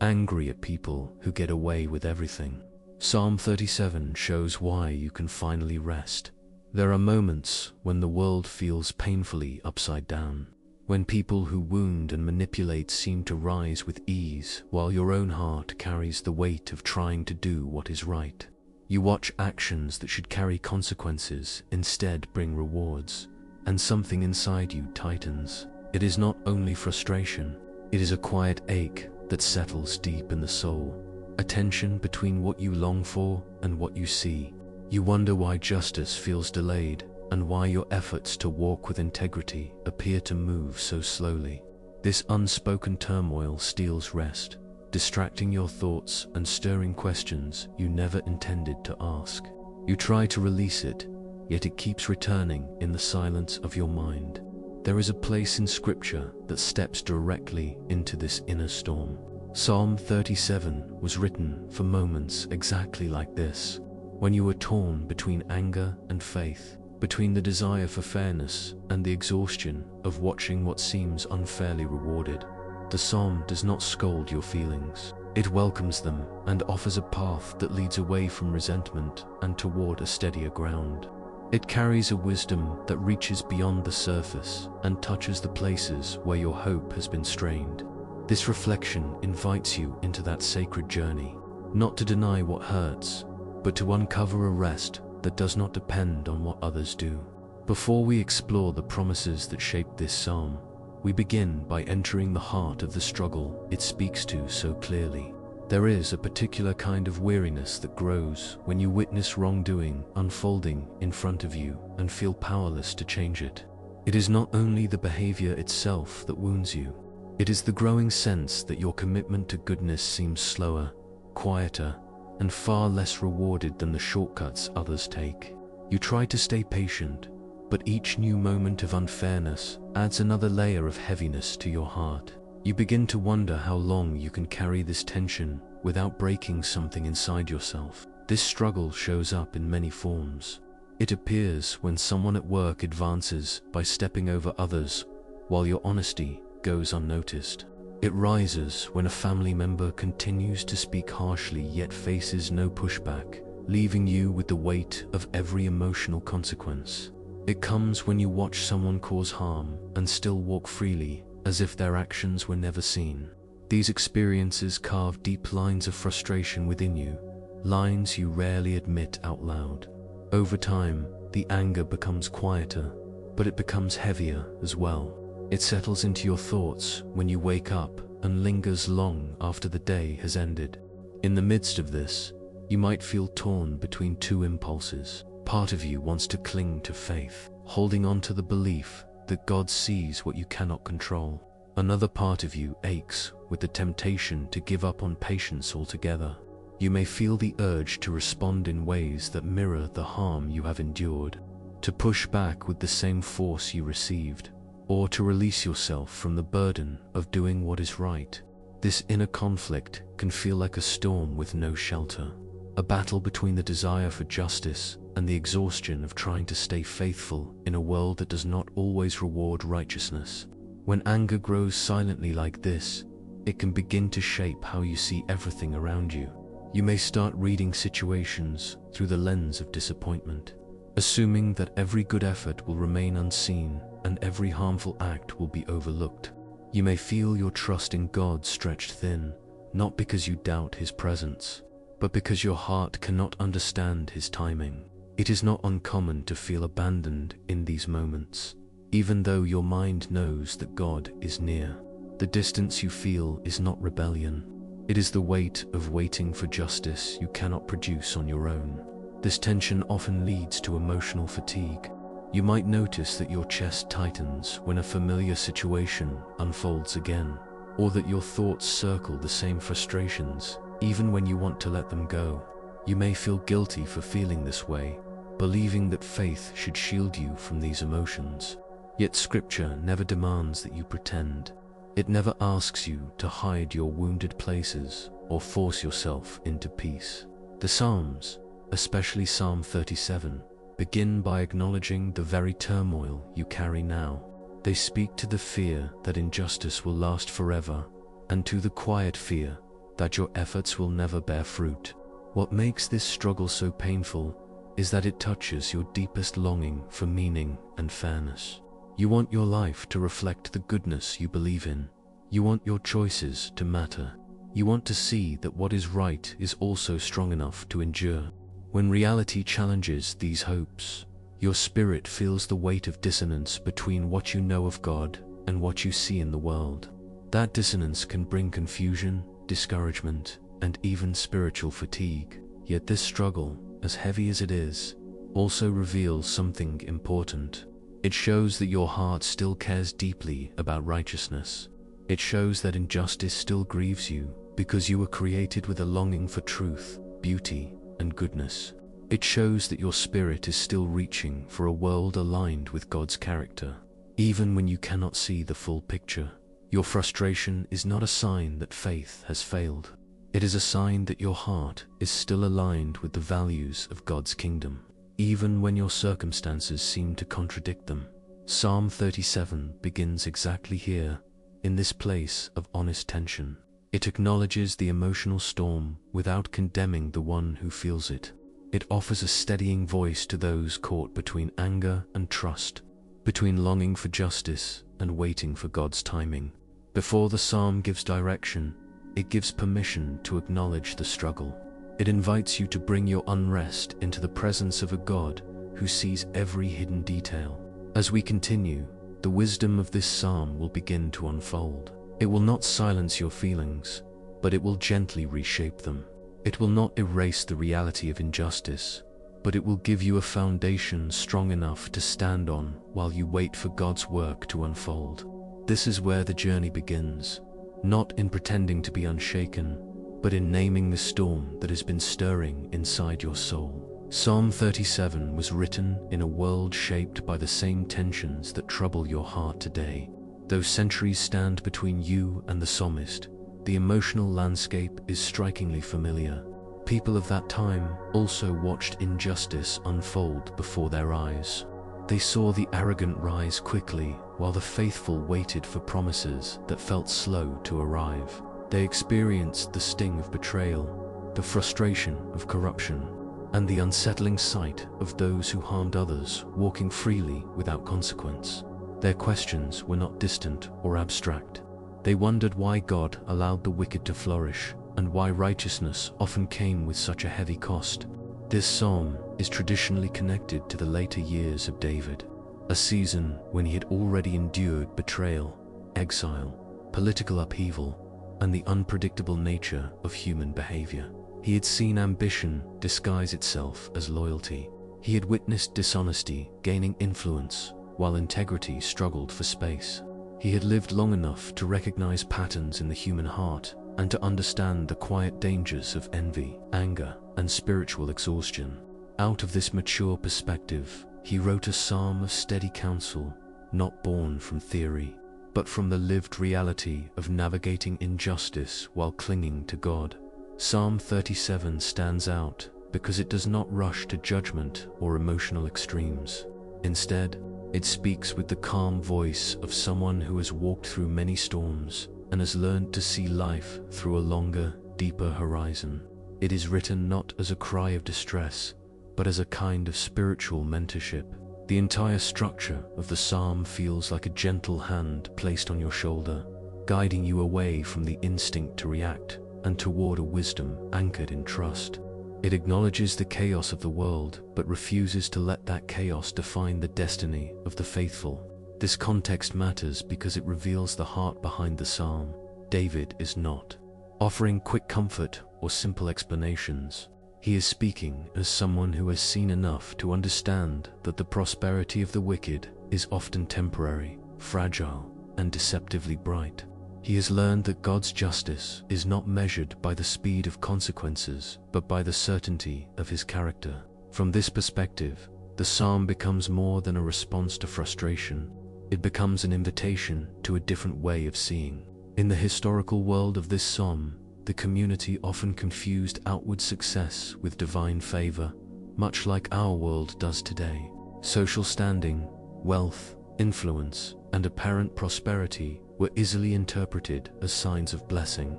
angry at people who get away with everything. Psalm 37 shows why you can finally rest. There are moments when the world feels painfully upside down, when people who wound and manipulate seem to rise with ease, while your own heart carries the weight of trying to do what is right. You watch actions that should carry consequences instead bring rewards, and something inside you tightens. It is not only frustration, it is a quiet ache that settles deep in the soul, a tension between what you long for and what you see. You wonder why justice feels delayed, and why your efforts to walk with integrity appear to move so slowly. This unspoken turmoil steals rest, distracting your thoughts and stirring questions you never intended to ask. You try to release it, yet it keeps returning in the silence of your mind. There is a place in Scripture that steps directly into this inner storm. Psalm 37 was written for moments exactly like this, when you were torn between anger and faith, between the desire for fairness and the exhaustion of watching what seems unfairly rewarded. The psalm does not scold your feelings. It welcomes them and offers a path that leads away from resentment and toward a steadier ground. It carries a wisdom that reaches beyond the surface and touches the places where your hope has been strained. This reflection invites you into that sacred journey, not to deny what hurts, but to uncover a rest that does not depend on what others do. Before we explore the promises that shape this psalm, we begin by entering the heart of the struggle it speaks to so clearly. There is a particular kind of weariness that grows when you witness wrongdoing unfolding in front of you and feel powerless to change it. It is not only the behavior itself that wounds you, it is the growing sense that your commitment to goodness seems slower, quieter, and far less rewarded than the shortcuts others take. You try to stay patient, but each new moment of unfairness adds another layer of heaviness to your heart. You begin to wonder how long you can carry this tension without breaking something inside yourself. This struggle shows up in many forms. It appears when someone at work advances by stepping over others, while your honesty goes unnoticed. It rises when a family member continues to speak harshly yet faces no pushback, leaving you with the weight of every emotional consequence. It comes when you watch someone cause harm and still walk freely, as if their actions were never seen. These experiences carve deep lines of frustration within you, lines you rarely admit out loud. Over time, the anger becomes quieter, but it becomes heavier as well. It settles into your thoughts when you wake up and lingers long after the day has ended. In the midst of this, you might feel torn between two impulses. Part of you wants to cling to faith, holding on to the belief that God sees what you cannot control. Another part of you aches with the temptation to give up on patience altogether. You may feel the urge to respond in ways that mirror the harm you have endured, to push back with the same force you received, or to release yourself from the burden of doing what is right. This inner conflict can feel like a storm with no shelter, a battle between the desire for justice and the exhaustion of trying to stay faithful in a world that does not always reward righteousness. When anger grows silently like this, it can begin to shape how you see everything around you. You may start reading situations through the lens of disappointment, assuming that every good effort will remain unseen and every harmful act will be overlooked. You may feel your trust in God stretched thin, not because you doubt His presence, but because your heart cannot understand His timing. It is not uncommon to feel abandoned in these moments, even though your mind knows that God is near. The distance you feel is not rebellion. It is the weight of waiting for justice you cannot produce on your own. This tension often leads to emotional fatigue. You might notice that your chest tightens when a familiar situation unfolds again, or that your thoughts circle the same frustrations, even when you want to let them go. You may feel guilty for feeling this way, believing that faith should shield you from these emotions. Yet Scripture never demands that you pretend. It never asks you to hide your wounded places or force yourself into peace. The Psalms, especially Psalm 37, begin by acknowledging the very turmoil you carry now. They speak to the fear that injustice will last forever, and to the quiet fear that your efforts will never bear fruit. What makes this struggle so painful is that it touches your deepest longing for meaning and fairness. You want your life to reflect the goodness you believe in. You want your choices to matter. You want to see that what is right is also strong enough to endure. When reality challenges these hopes, your spirit feels the weight of dissonance between what you know of God and what you see in the world. That dissonance can bring confusion, discouragement, and even spiritual fatigue. Yet this struggle, as heavy as it is, also reveals something important. It shows that your heart still cares deeply about righteousness. It shows that injustice still grieves you because you were created with a longing for truth, beauty, and goodness. It shows that your spirit is still reaching for a world aligned with God's character. Even when you cannot see the full picture, your frustration is not a sign that faith has failed. It is a sign that your heart is still aligned with the values of God's kingdom, even when your circumstances seem to contradict them. Psalm 37 begins exactly here, in this place of honest tension. It acknowledges the emotional storm without condemning the one who feels it. It offers a steadying voice to those caught between anger and trust, between longing for justice and waiting for God's timing. Before the psalm gives direction, it gives permission to acknowledge the struggle. It invites you to bring your unrest into the presence of a God who sees every hidden detail. As we continue, the wisdom of this psalm will begin to unfold. It will not silence your feelings, but it will gently reshape them. It will not erase the reality of injustice, but it will give you a foundation strong enough to stand on while you wait for God's work to unfold. This is where the journey begins, not in pretending to be unshaken, but in naming the storm that has been stirring inside your soul. Psalm 37 was written in a world shaped by the same tensions that trouble your heart today. Though centuries stand between you and the psalmist, the emotional landscape is strikingly familiar. People of that time also watched injustice unfold before their eyes. They saw the arrogant rise quickly, while the faithful waited for promises that felt slow to arrive. They experienced the sting of betrayal, the frustration of corruption, and the unsettling sight of those who harmed others walking freely without consequence. Their questions were not distant or abstract. They wondered why God allowed the wicked to flourish, and why righteousness often came with such a heavy cost. This psalm is traditionally connected to the later years of David, a season when he had already endured betrayal, exile, political upheaval, and the unpredictable nature of human behavior. He had seen ambition disguise itself as loyalty. He had witnessed dishonesty gaining influence, while integrity struggled for space. He had lived long enough to recognize patterns in the human heart and to understand the quiet dangers of envy, anger, and spiritual exhaustion. Out of this mature perspective, he wrote a psalm of steady counsel, not born from theory, but from the lived reality of navigating injustice while clinging to God. Psalm 37 stands out because it does not rush to judgment or emotional extremes. Instead, it speaks with the calm voice of someone who has walked through many storms and has learned to see life through a longer, deeper horizon. It is written not as a cry of distress, but as a kind of spiritual mentorship. The entire structure of the psalm feels like a gentle hand placed on your shoulder, guiding you away from the instinct to react and toward a wisdom anchored in trust. It acknowledges the chaos of the world, but refuses to let that chaos define the destiny of the faithful. This context matters because it reveals the heart behind the psalm. David is not offering quick comfort or simple explanations. He is speaking as someone who has seen enough to understand that the prosperity of the wicked is often temporary, fragile, and deceptively bright. He has learned that God's justice is not measured by the speed of consequences, but by the certainty of his character. From this perspective, the psalm becomes more than a response to frustration. It becomes an invitation to a different way of seeing. In the historical world of this psalm, the community often confused outward success with divine favor, much like our world does today. Social standing, wealth, influence, and apparent prosperity were easily interpreted as signs of blessing.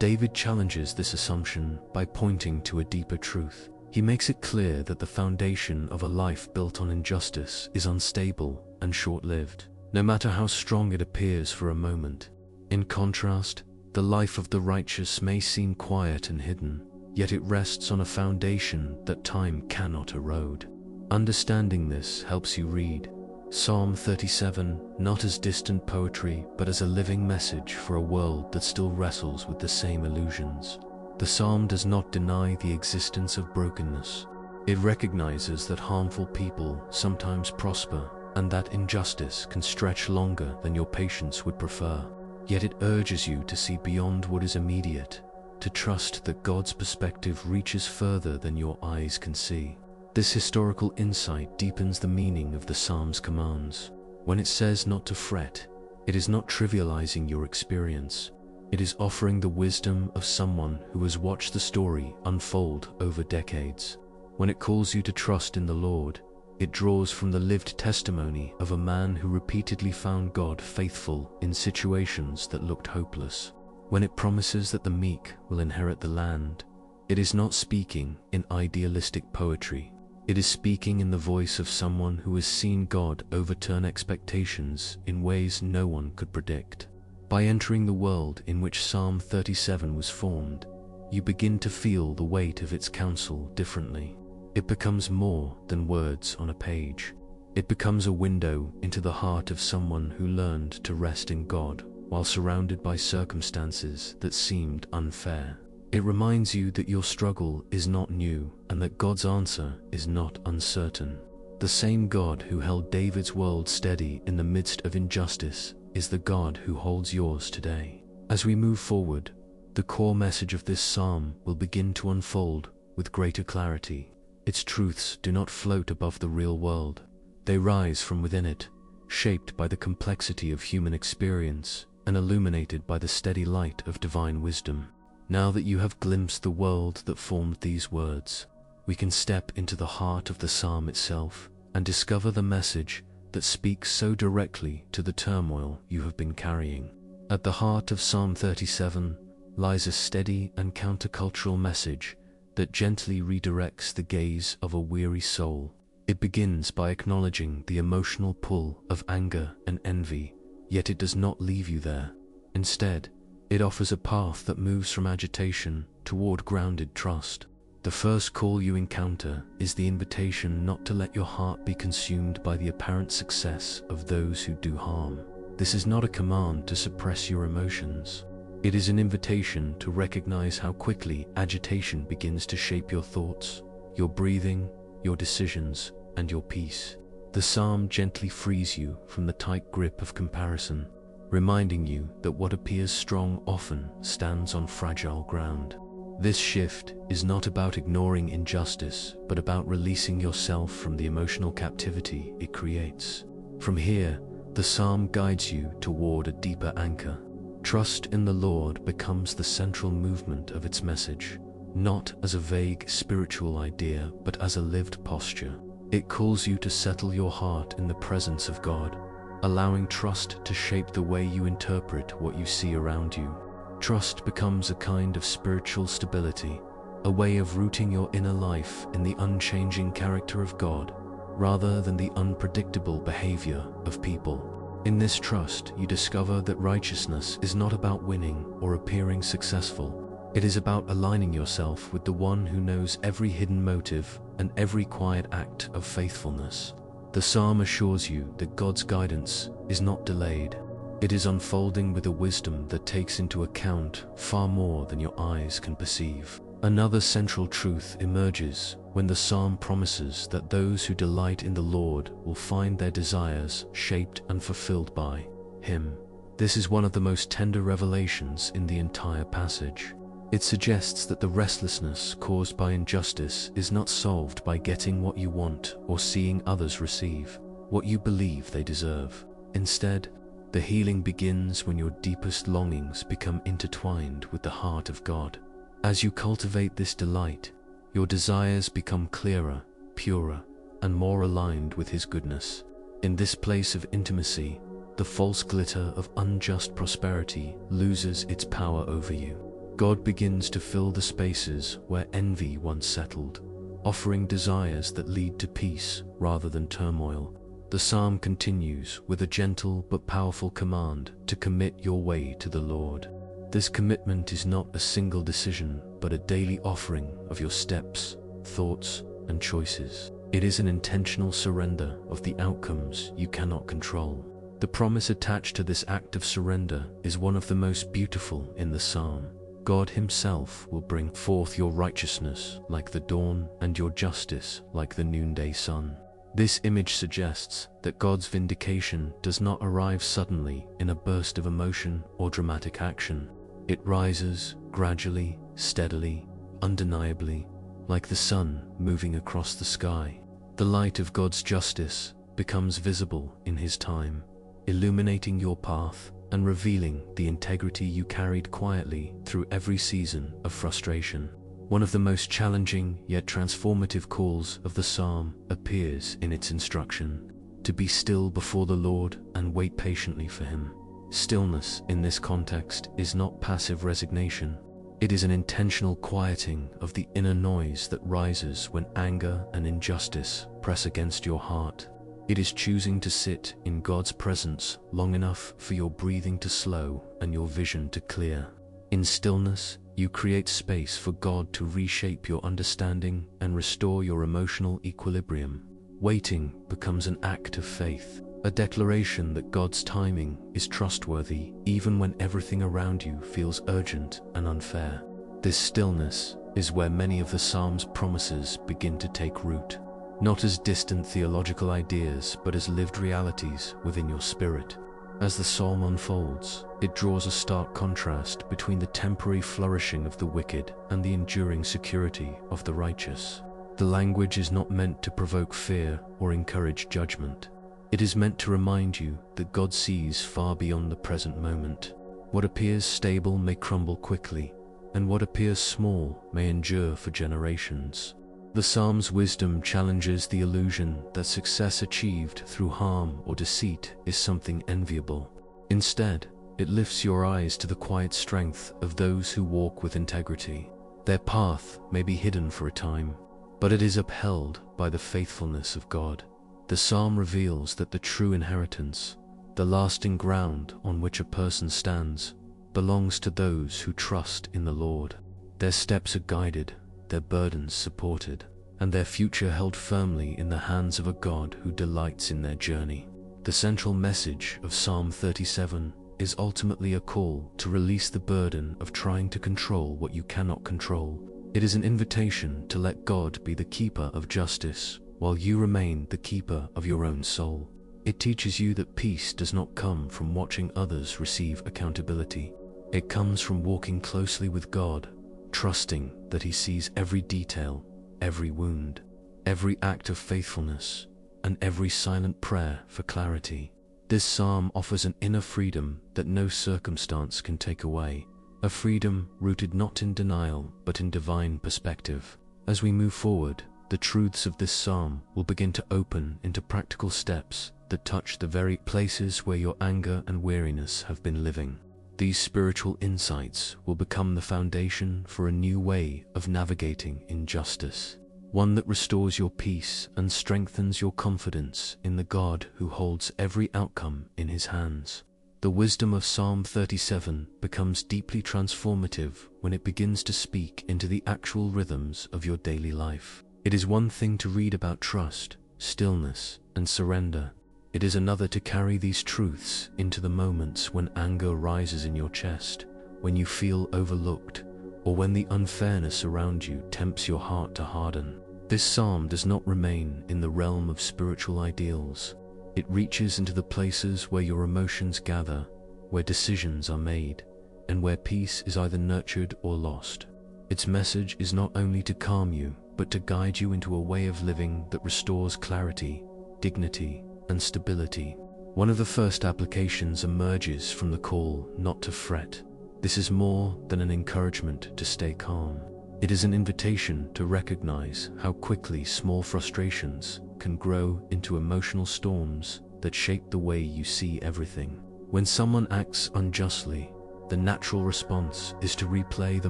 David challenges this assumption by pointing to a deeper truth. He makes it clear that the foundation of a life built on injustice is unstable and short-lived, no matter how strong it appears for a moment. In contrast, the life of the righteous may seem quiet and hidden, yet it rests on a foundation that time cannot erode. Understanding this helps you read Psalm 37 not as distant poetry, but as a living message for a world that still wrestles with the same illusions. The psalm does not deny the existence of brokenness. It recognizes that harmful people sometimes prosper and that injustice can stretch longer than your patience would prefer. Yet it urges you to see beyond what is immediate, to trust that God's perspective reaches further than your eyes can see. This historical insight deepens the meaning of the psalm's commands. When it says not to fret, it is not trivializing your experience. It is offering the wisdom of someone who has watched the story unfold over decades. When it calls you to trust in the Lord, it draws from the lived testimony of a man who repeatedly found God faithful in situations that looked hopeless. When it promises that the meek will inherit the land, it is not speaking in idealistic poetry. It is speaking in the voice of someone who has seen God overturn expectations in ways no one could predict. By entering the world in which Psalm 37 was formed, you begin to feel the weight of its counsel differently. It becomes more than words on a page. It becomes a window into the heart of someone who learned to rest in God while surrounded by circumstances that seemed unfair. It reminds you that your struggle is not new and that God's answer is not uncertain. The same God who held David's world steady in the midst of injustice is the God who holds yours today. As we move forward, the core message of this psalm will begin to unfold with greater clarity. Its truths do not float above the real world. They rise from within it, shaped by the complexity of human experience and illuminated by the steady light of divine wisdom. Now that you have glimpsed the world that formed these words, we can step into the heart of the psalm itself and discover the message that speaks so directly to the turmoil you have been carrying. At the heart of Psalm 37 lies a steady and countercultural message that gently redirects the gaze of a weary soul. It begins by acknowledging the emotional pull of anger and envy, yet it does not leave you there. Instead, it offers a path that moves from agitation toward grounded trust. The first call you encounter is the invitation not to let your heart be consumed by the apparent success of those who do harm. This is not a command to suppress your emotions. It is an invitation to recognize how quickly agitation begins to shape your thoughts, your breathing, your decisions, and your peace. The psalm gently frees you from the tight grip of comparison, reminding you that what appears strong often stands on fragile ground. This shift is not about ignoring injustice, but about releasing yourself from the emotional captivity it creates. From here, the psalm guides you toward a deeper anchor. Trust in the Lord becomes the central movement of its message, not as a vague spiritual idea, but as a lived posture. It calls you to settle your heart in the presence of God, allowing trust to shape the way you interpret what you see around you. Trust becomes a kind of spiritual stability, a way of rooting your inner life in the unchanging character of God, rather than the unpredictable behavior of people. In this trust, you discover that righteousness is not about winning or appearing successful. It is about aligning yourself with the one who knows every hidden motive and every quiet act of faithfulness. The psalm assures you that God's guidance is not delayed. It is unfolding with a wisdom that takes into account far more than your eyes can perceive. Another central truth emerges when the psalm promises that those who delight in the Lord will find their desires shaped and fulfilled by Him. This is one of the most tender revelations in the entire passage. It suggests that the restlessness caused by injustice is not solved by getting what you want or seeing others receive what you believe they deserve. Instead, the healing begins when your deepest longings become intertwined with the heart of God. As you cultivate this delight, your desires become clearer, purer, and more aligned with His goodness. In this place of intimacy, the false glitter of unjust prosperity loses its power over you. God begins to fill the spaces where envy once settled, offering desires that lead to peace rather than turmoil. The psalm continues with a gentle but powerful command to commit your way to the Lord. This commitment is not a single decision, but a daily offering of your steps, thoughts, and choices. It is an intentional surrender of the outcomes you cannot control. The promise attached to this act of surrender is one of the most beautiful in the psalm. God Himself will bring forth your righteousness like the dawn and your justice like the noonday sun. This image suggests that God's vindication does not arrive suddenly in a burst of emotion or dramatic action. It rises gradually, steadily, undeniably, like the sun moving across the sky. The light of God's justice becomes visible in His time, illuminating your path and revealing the integrity you carried quietly through every season of frustration. One of the most challenging yet transformative calls of the psalm appears in its instruction: to be still before the Lord and wait patiently for Him. Stillness in this context is not passive resignation. It is an intentional quieting of the inner noise that rises when anger and injustice press against your heart. It is choosing to sit in God's presence long enough for your breathing to slow and your vision to clear. In stillness, you create space for God to reshape your understanding and restore your emotional equilibrium. Waiting becomes an act of faith, a declaration that God's timing is trustworthy even when everything around you feels urgent and unfair. This stillness is where many of the psalm's promises begin to take root, not as distant theological ideas but as lived realities within your spirit. As the psalm unfolds, it draws a stark contrast between the temporary flourishing of the wicked and the enduring security of the righteous. The language is not meant to provoke fear or encourage judgment. It is meant to remind you that God sees far beyond the present moment. What appears stable may crumble quickly, and what appears small may endure for generations. The psalm's wisdom challenges the illusion that success achieved through harm or deceit is something enviable. Instead, it lifts your eyes to the quiet strength of those who walk with integrity. Their path may be hidden for a time, but it is upheld by the faithfulness of God. The psalm reveals that the true inheritance, the lasting ground on which a person stands, belongs to those who trust in the Lord. Their steps are guided, their burdens supported, and their future held firmly in the hands of a God who delights in their journey. The central message of Psalm 37 is ultimately a call to release the burden of trying to control what you cannot control. It is an invitation to let God be the keeper of justice, while you remain the keeper of your own soul. It teaches you that peace does not come from watching others receive accountability. It comes from walking closely with God, trusting that He sees every detail, every wound, every act of faithfulness, and every silent prayer for clarity. This psalm offers an inner freedom that no circumstance can take away, a freedom rooted not in denial but in divine perspective. As we move forward, the truths of this psalm will begin to open into practical steps that touch the very places where your anger and weariness have been living. These spiritual insights will become the foundation for a new way of navigating injustice, one that restores your peace and strengthens your confidence in the God who holds every outcome in His hands. The wisdom of Psalm 37 becomes deeply transformative when it begins to speak into the actual rhythms of your daily life. It is one thing to read about trust, stillness, and surrender. It is another to carry these truths into the moments when anger rises in your chest, when you feel overlooked, or when the unfairness around you tempts your heart to harden. This psalm does not remain in the realm of spiritual ideals. It reaches into the places where your emotions gather, where decisions are made, and where peace is either nurtured or lost. Its message is not only to calm you, but to guide you into a way of living that restores clarity, dignity, and stability. One of the first applications emerges from the call not to fret. This is more than an encouragement to stay calm. It is an invitation to recognize how quickly small frustrations can grow into emotional storms that shape the way you see everything. When someone acts unjustly, the natural response is to replay the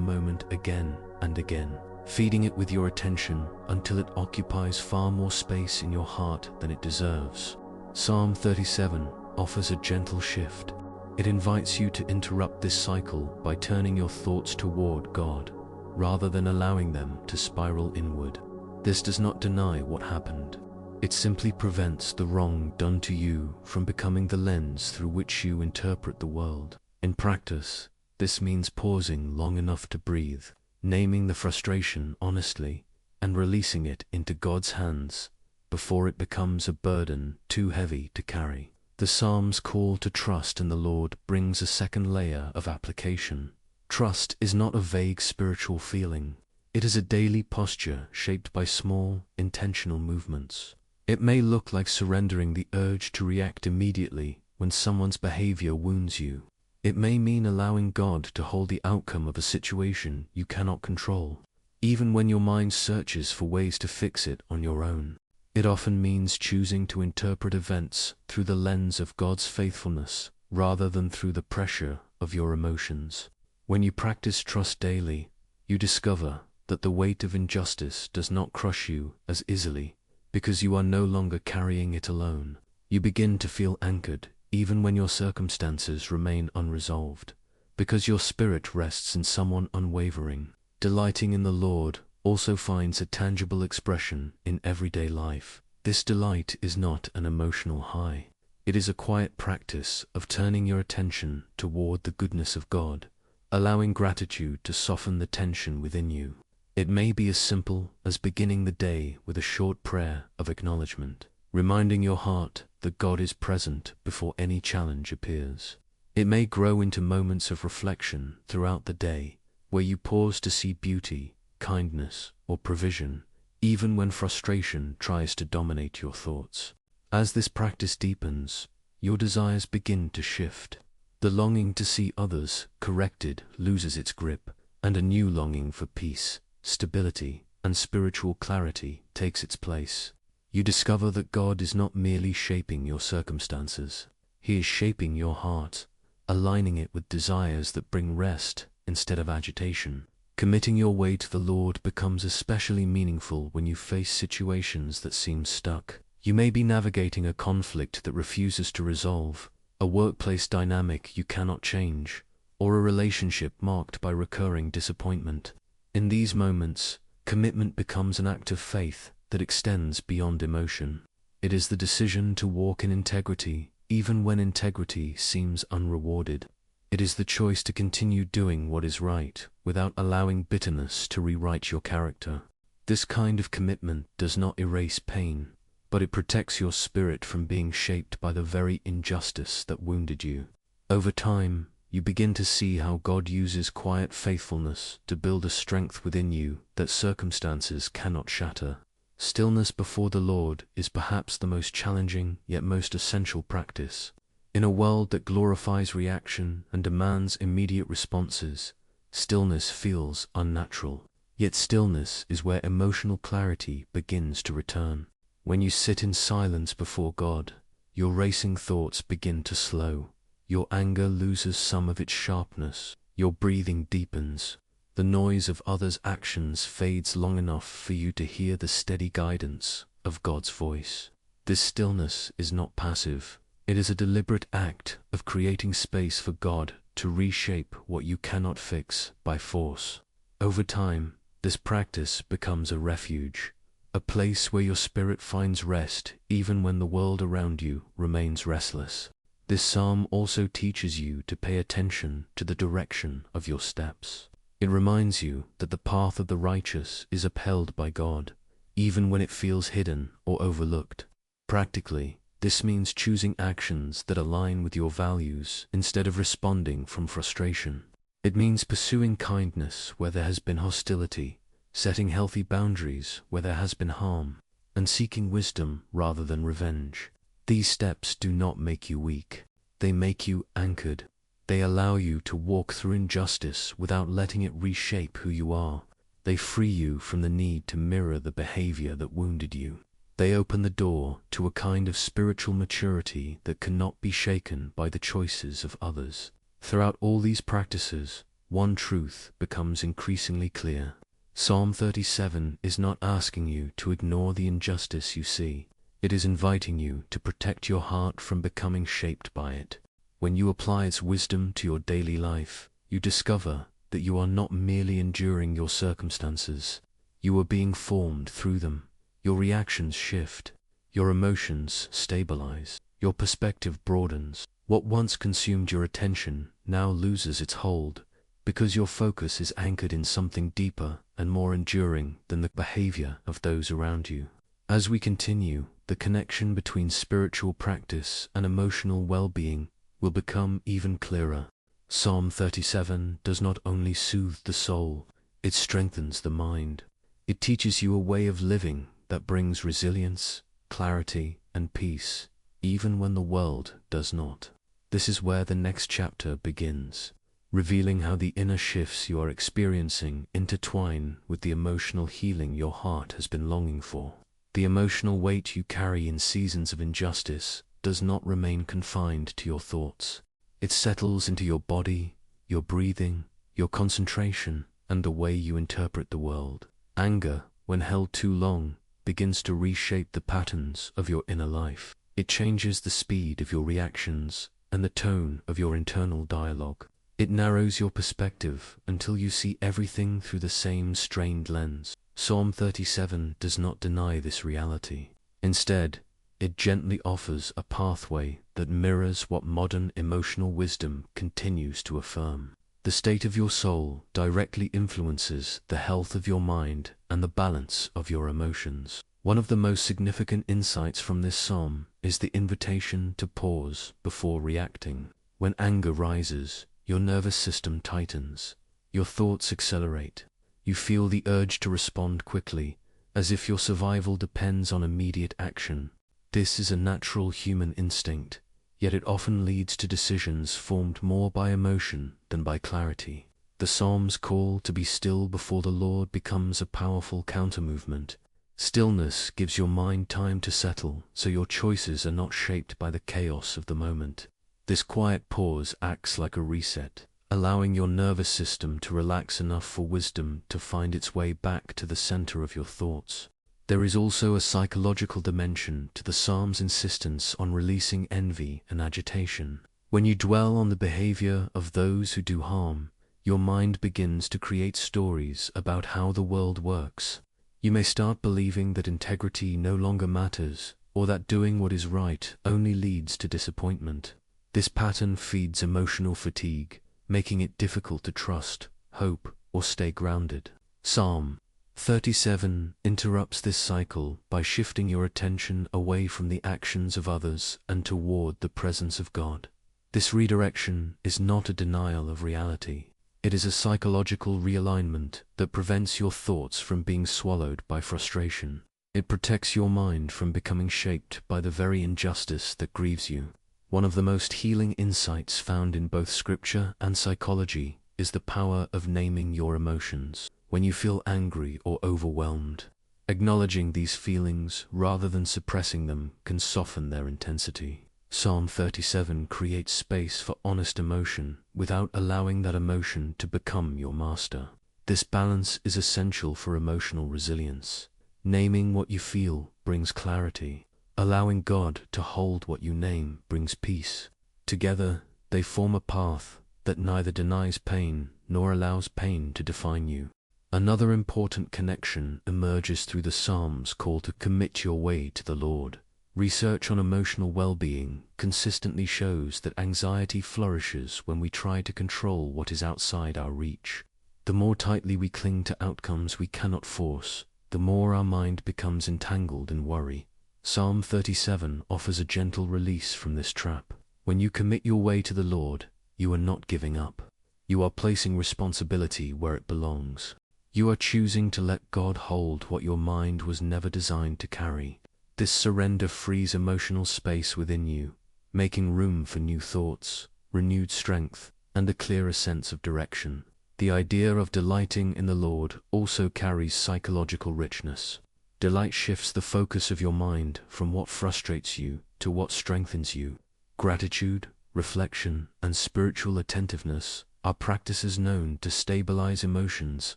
moment again and again, feeding it with your attention until it occupies far more space in your heart than it deserves. Psalm 37 offers a gentle shift. It invites you to interrupt this cycle by turning your thoughts toward God, rather than allowing them to spiral inward. This does not deny what happened. It simply prevents the wrong done to you from becoming the lens through which you interpret the world. In practice, this means pausing long enough to breathe, naming the frustration honestly, and releasing it into God's hands before it becomes a burden too heavy to carry. The Psalm's call to trust in the Lord brings a second layer of application. Trust is not a vague spiritual feeling. It is a daily posture shaped by small, intentional movements. It may look like surrendering the urge to react immediately when someone's behavior wounds you. It may mean allowing God to hold the outcome of a situation you cannot control, even when your mind searches for ways to fix it on your own. It often means choosing to interpret events through the lens of God's faithfulness rather than through the pressure of your emotions. When you practice trust daily, you discover that the weight of injustice does not crush you as easily because you are no longer carrying it alone. You begin to feel anchored even when your circumstances remain unresolved, because your spirit rests in someone unwavering. Delighting in the Lord also finds a tangible expression in everyday life. This delight is not an emotional high. It is a quiet practice of turning your attention toward the goodness of God, allowing gratitude to soften the tension within you. It may be as simple as beginning the day with a short prayer of acknowledgement, reminding your heart that God is present before any challenge appears. It may grow into moments of reflection throughout the day, where you pause to see beauty, kindness, or provision, even when frustration tries to dominate your thoughts. As this practice deepens, your desires begin to shift. The longing to see others corrected loses its grip, and a new longing for peace, stability, and spiritual clarity takes its place. You discover that God is not merely shaping your circumstances. He is shaping your heart, aligning it with desires that bring rest instead of agitation. Committing your way to the Lord becomes especially meaningful when you face situations that seem stuck. You may be navigating a conflict that refuses to resolve, a workplace dynamic you cannot change, or a relationship marked by recurring disappointment. In these moments, commitment becomes an act of faith that extends beyond emotion. It is the decision to walk in integrity, even when integrity seems unrewarded. It is the choice to continue doing what is right without allowing bitterness to rewrite your character. This kind of commitment does not erase pain, but it protects your spirit from being shaped by the very injustice that wounded you. Over time, you begin to see how God uses quiet faithfulness to build a strength within you that circumstances cannot shatter. Stillness before the Lord is perhaps the most challenging yet most essential practice. In a world that glorifies reaction and demands immediate responses, stillness feels unnatural. Yet stillness is where emotional clarity begins to return. When you sit in silence before God, your racing thoughts begin to slow. Your anger loses some of its sharpness. Your breathing deepens. The noise of others' actions fades long enough for you to hear the steady guidance of God's voice. This stillness is not passive. It is a deliberate act of creating space for God to reshape what you cannot fix by force. Over time, this practice becomes a refuge, a place where your spirit finds rest even when the world around you remains restless. This psalm also teaches you to pay attention to the direction of your steps. It reminds you that the path of the righteous is upheld by God, even when it feels hidden or overlooked. Practically, this means choosing actions that align with your values instead of responding from frustration. It means pursuing kindness where there has been hostility, setting healthy boundaries where there has been harm, and seeking wisdom rather than revenge. These steps do not make you weak. They make you anchored. They allow you to walk through injustice without letting it reshape who you are. They free you from the need to mirror the behavior that wounded you. They open the door to a kind of spiritual maturity that cannot be shaken by the choices of others. Throughout all these practices, one truth becomes increasingly clear. Psalm 37 is not asking you to ignore the injustice you see. It is inviting you to protect your heart from becoming shaped by it. When you apply its wisdom to your daily life, you discover that you are not merely enduring your circumstances. You are being formed through them. Your reactions shift. Your emotions stabilize. Your perspective broadens. What once consumed your attention now loses its hold, because your focus is anchored in something deeper and more enduring than the behavior of those around you. As we continue, the connection between spiritual practice and emotional well-being will become even clearer. Psalm 37 does not only soothe the soul, it strengthens the mind. It teaches you a way of living that brings resilience, clarity, and peace, even when the world does not. This is where the next chapter begins, revealing how the inner shifts you are experiencing intertwine with the emotional healing your heart has been longing for. The emotional weight you carry in seasons of injustice does not remain confined to your thoughts. It settles into your body, your breathing, your concentration, and the way you interpret the world. Anger, when held too long, begins to reshape the patterns of your inner life. It changes the speed of your reactions and the tone of your internal dialogue. It narrows your perspective until you see everything through the same strained lens. Psalm 37 does not deny this reality. Instead, it gently offers a pathway that mirrors what modern emotional wisdom continues to affirm. The state of your soul directly influences the health of your mind and the balance of your emotions. One of the most significant insights from this psalm is the invitation to pause before reacting. When anger rises, your nervous system tightens, your thoughts accelerate. You feel the urge to respond quickly, as if your survival depends on immediate action. This is a natural human instinct, yet it often leads to decisions formed more by emotion than by clarity. The Psalm's call to be still before the Lord becomes a powerful counter-movement. Stillness gives your mind time to settle, so your choices are not shaped by the chaos of the moment. This quiet pause acts like a reset, allowing your nervous system to relax enough for wisdom to find its way back to the center of your thoughts. There is also a psychological dimension to the Psalm's insistence on releasing envy and agitation. When you dwell on the behavior of those who do harm, your mind begins to create stories about how the world works. You may start believing that integrity no longer matters, or that doing what is right only leads to disappointment. This pattern feeds emotional fatigue, making it difficult to trust, hope, or stay grounded. Psalm 37 interrupts this cycle by shifting your attention away from the actions of others and toward the presence of God. This redirection is not a denial of reality. It is a psychological realignment that prevents your thoughts from being swallowed by frustration. It protects your mind from becoming shaped by the very injustice that grieves you. One of the most healing insights found in both scripture and psychology is the power of naming your emotions. When you feel angry or overwhelmed, acknowledging these feelings rather than suppressing them can soften their intensity. Psalm 37 creates space for honest emotion without allowing that emotion to become your master. This balance is essential for emotional resilience. Naming what you feel brings clarity. Allowing God to hold what you name brings peace. Together, they form a path that neither denies pain nor allows pain to define you. Another important connection emerges through the Psalm's call to commit your way to the Lord. Research on emotional well-being consistently shows that anxiety flourishes when we try to control what is outside our reach. The more tightly we cling to outcomes we cannot force, the more our mind becomes entangled in worry. Psalm 37 offers a gentle release from this trap. When you commit your way to the Lord, you are not giving up. You are placing responsibility where it belongs. You are choosing to let God hold what your mind was never designed to carry. This surrender frees emotional space within you, making room for new thoughts, renewed strength, and a clearer sense of direction. The idea of delighting in the Lord also carries psychological richness. Delight shifts the focus of your mind from what frustrates you to what strengthens you. Gratitude, reflection, and spiritual attentiveness are practices known to stabilize emotions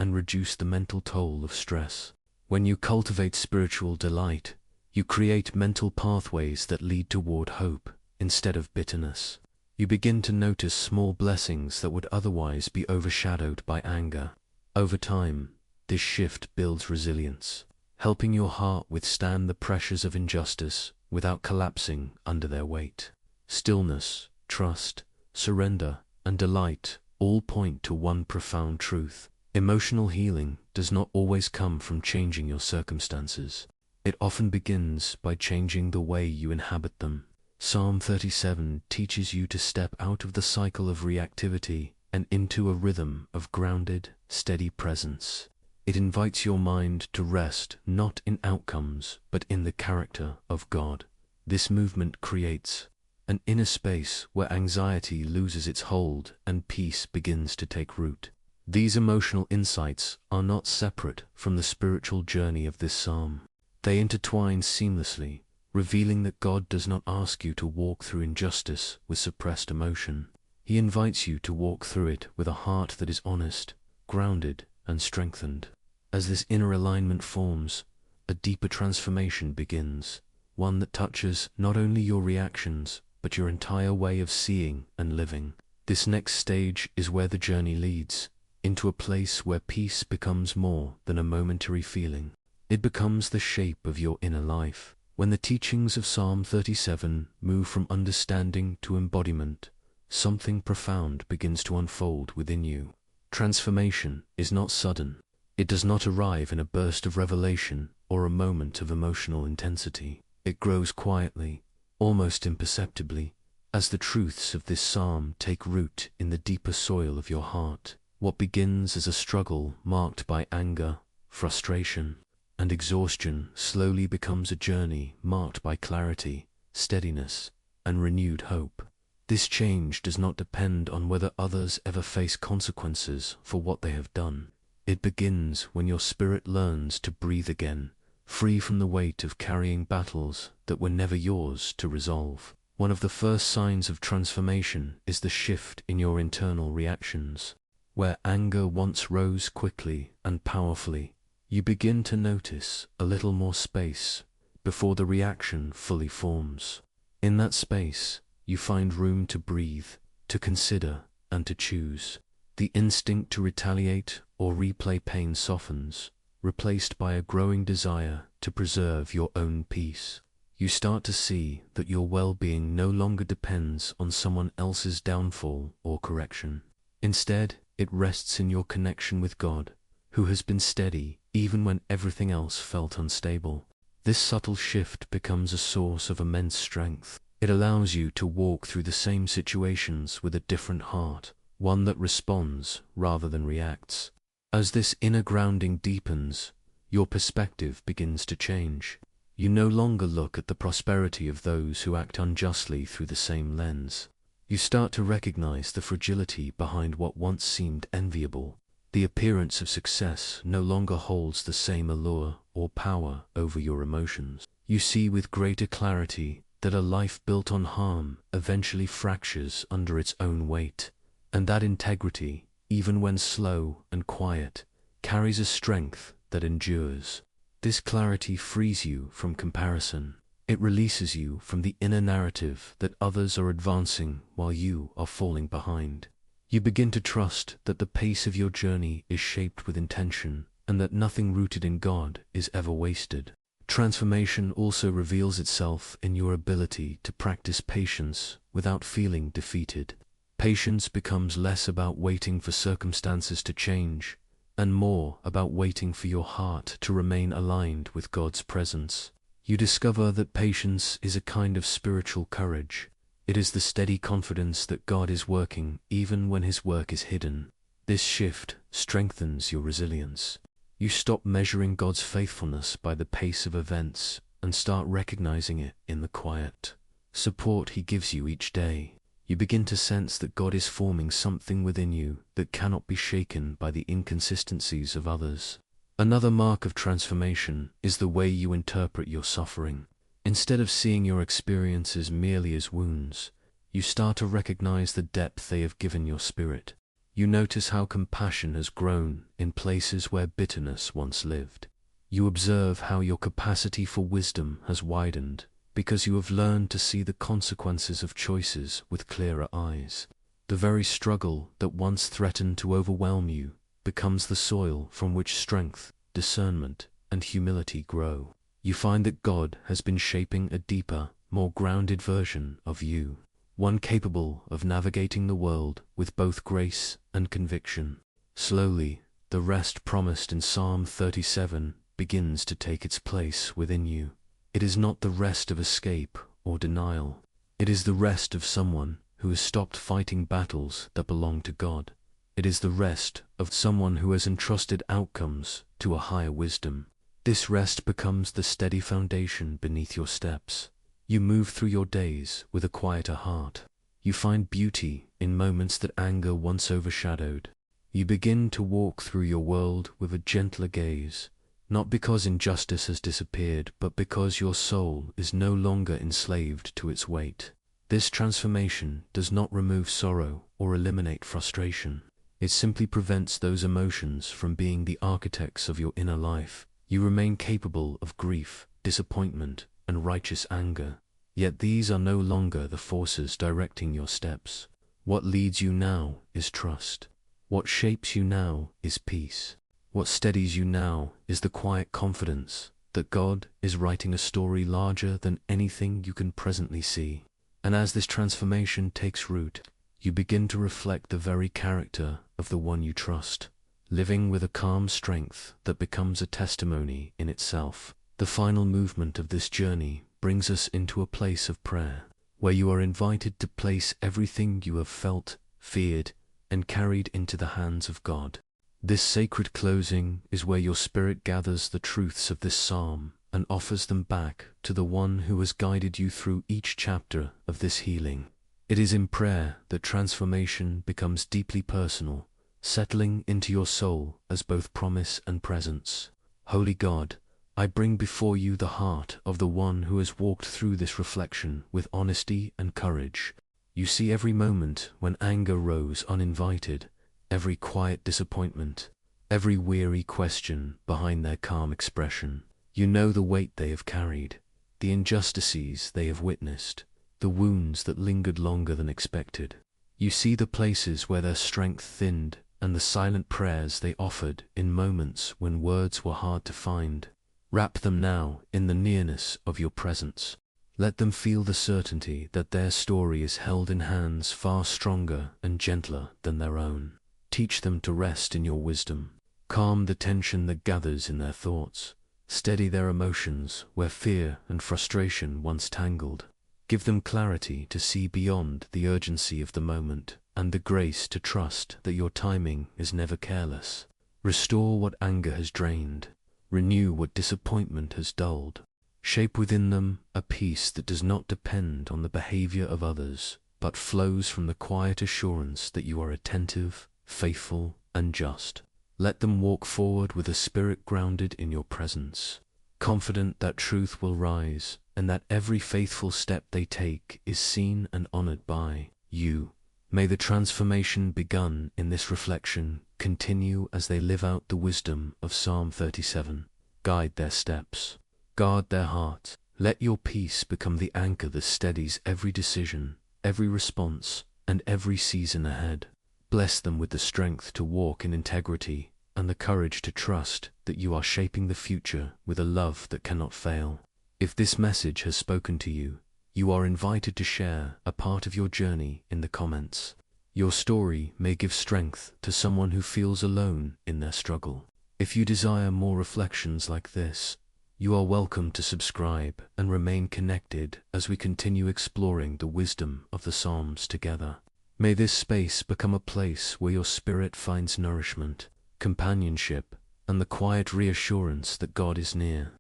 and reduce the mental toll of stress. When you cultivate spiritual delight, you create mental pathways that lead toward hope instead of bitterness. You begin to notice small blessings that would otherwise be overshadowed by anger. Over time, this shift builds resilience, helping your heart withstand the pressures of injustice without collapsing under their weight. Stillness, trust, surrender, and delight all point to one profound truth. Emotional healing does not always come from changing your circumstances. It often begins by changing the way you inhabit them. Psalm 37 teaches you to step out of the cycle of reactivity and into a rhythm of grounded, steady presence. It invites your mind to rest not in outcomes, but in the character of God. This movement creates an inner space where anxiety loses its hold and peace begins to take root. These emotional insights are not separate from the spiritual journey of this psalm. They intertwine seamlessly, revealing that God does not ask you to walk through injustice with suppressed emotion. He invites you to walk through it with a heart that is honest, grounded, and strengthened. As this inner alignment forms, a deeper transformation begins, one that touches not only your reactions, but your entire way of seeing and living. This next stage is where the journey leads, into a place where peace becomes more than a momentary feeling. It becomes the shape of your inner life. When the teachings of Psalm 37 move from understanding to embodiment, something profound begins to unfold within you. Transformation is not sudden. It does not arrive in a burst of revelation or a moment of emotional intensity. It grows quietly, almost imperceptibly, as the truths of this psalm take root in the deeper soil of your heart. What begins as a struggle marked by anger, frustration, and exhaustion slowly becomes a journey marked by clarity, steadiness, and renewed hope. This change does not depend on whether others ever face consequences for what they have done. It begins when your spirit learns to breathe again, free from the weight of carrying battles that were never yours to resolve. One of the first signs of transformation is the shift in your internal reactions. Where anger once rose quickly and powerfully, you begin to notice a little more space before the reaction fully forms. In that space, you find room to breathe, to consider, and to choose. The instinct to retaliate or replay pain softens, replaced by a growing desire to preserve your own peace. You start to see that your well-being no longer depends on someone else's downfall or correction. Instead, it rests in your connection with God, who has been steady even when everything else felt unstable. This subtle shift becomes a source of immense strength. It allows you to walk through the same situations with a different heart, one that responds rather than reacts. As this inner grounding deepens, your perspective begins to change. You no longer look at the prosperity of those who act unjustly through the same lens. You start to recognize the fragility behind what once seemed enviable. The appearance of success no longer holds the same allure or power over your emotions. You see with greater clarity that a life built on harm eventually fractures under its own weight, and that integrity, even when slow and quiet, carries a strength that endures. This clarity frees you from comparison. It releases you from the inner narrative that others are advancing while you are falling behind. You begin to trust that the pace of your journey is shaped with intention and that nothing rooted in God is ever wasted. Transformation also reveals itself in your ability to practice patience without feeling defeated. Patience becomes less about waiting for circumstances to change and more about waiting for your heart to remain aligned with God's presence. You discover that patience is a kind of spiritual courage. It is the steady confidence that God is working even when His work is hidden. This shift strengthens your resilience. You stop measuring God's faithfulness by the pace of events and start recognizing it in the quiet support He gives you each day. You begin to sense that God is forming something within you that cannot be shaken by the inconsistencies of others. Another mark of transformation is the way you interpret your suffering. Instead of seeing your experiences merely as wounds, you start to recognize the depth they have given your spirit. You notice how compassion has grown in places where bitterness once lived. You observe how your capacity for wisdom has widened because you have learned to see the consequences of choices with clearer eyes. The very struggle that once threatened to overwhelm you becomes the soil from which strength, discernment, and humility grow. You find that God has been shaping a deeper, more grounded version of you, one capable of navigating the world with both grace and conviction. Slowly, the rest promised in Psalm 37 begins to take its place within you. It is not the rest of escape or denial. It is the rest of someone who has stopped fighting battles that belong to God. It is the rest of someone who has entrusted outcomes to a higher wisdom. This rest becomes the steady foundation beneath your steps. You move through your days with a quieter heart. You find beauty in moments that anger once overshadowed. You begin to walk through your world with a gentler gaze, not because injustice has disappeared, but because your soul is no longer enslaved to its weight. This transformation does not remove sorrow or eliminate frustration. It simply prevents those emotions from being the architects of your inner life. You remain capable of grief, disappointment, and righteous anger. Yet these are no longer the forces directing your steps. What leads you now is trust. What shapes you now is peace. What steadies you now is the quiet confidence that God is writing a story larger than anything you can presently see. And as this transformation takes root, you begin to reflect the very character of the one you trust, living with a calm strength that becomes a testimony in itself. The final movement of this journey brings us into a place of prayer, where you are invited to place everything you have felt, feared, and carried into the hands of God. This sacred closing is where your spirit gathers the truths of this psalm and offers them back to the one who has guided you through each chapter of this healing. It is in prayer that transformation becomes deeply personal, settling into your soul as both promise and presence. Holy God, I bring before you the heart of the one who has walked through this reflection with honesty and courage. You see every moment when anger rose uninvited, every quiet disappointment, every weary question behind their calm expression. You know the weight they have carried, the injustices they have witnessed, the wounds that lingered longer than expected. You see the places where their strength thinned and the silent prayers they offered in moments when words were hard to find. Wrap them now in the nearness of your presence. Let them feel the certainty that their story is held in hands far stronger and gentler than their own. Teach them to rest in your wisdom. Calm the tension that gathers in their thoughts. Steady their emotions where fear and frustration once tangled. Give them clarity to see beyond the urgency of the moment and the grace to trust that your timing is never careless. Restore what anger has drained. Renew what disappointment has dulled. Shape within them a peace that does not depend on the behavior of others, but flows from the quiet assurance that you are attentive, faithful, and just. Let them walk forward with a spirit grounded in your presence, confident that truth will rise and that every faithful step they take is seen and honored by you. May the transformation begun in this reflection continue as they live out the wisdom of Psalm 37. Guide their steps. Guard their heart. Let your peace become the anchor that steadies every decision, every response, and every season ahead. Bless them with the strength to walk in integrity and the courage to trust that you are shaping the future with a love that cannot fail. If this message has spoken to you, you are invited to share a part of your journey in the comments. Your story may give strength to someone who feels alone in their struggle. If you desire more reflections like this, you are welcome to subscribe and remain connected as we continue exploring the wisdom of the Psalms together. May this space become a place where your spirit finds nourishment, companionship, and the quiet reassurance that God is near.